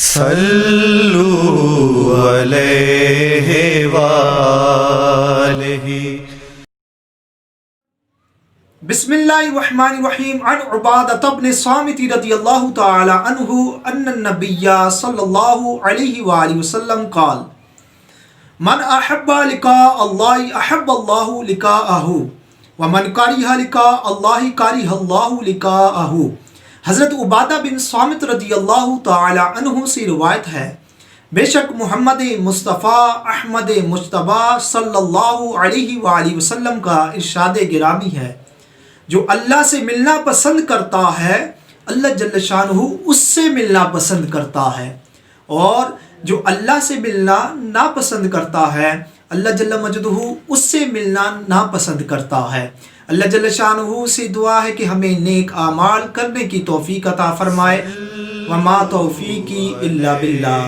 صلوا علیہ وآلہ۔ بسم اللہ الرحمن الرحیم۔ عن عبادۃ بن صامت رضی اللہ تعالی عنہ ان النبی صلی اللہ علیہ وآلہ وسلم قال من احب لقاء اللہ احب اللہ لقاءہ ومن کرہ لقاء اللہ کرہ اللہ لقاءہ۔ حضرت عبادہ بن صامت رضی اللہ تعالی عنہ سے روایت ہے، بے شک محمد مصطفیٰ احمد مجتبیٰ صلی اللہ علیہ وآلہ وسلم کا ارشاد گرامی ہے، جو اللہ سے ملنا پسند کرتا ہے اللہ جل شانہ اس سے ملنا پسند کرتا ہے، اور جو اللہ سے ملنا ناپسند کرتا ہے اللہ جل مجدہ اس سے ملنا ناپسند کرتا ہے۔ اللہ جل شانہ سے دعا ہے کہ ہمیں نیک اعمال کرنے کی توفیق عطا فرمائے۔ وما توفیقی الا باللہ۔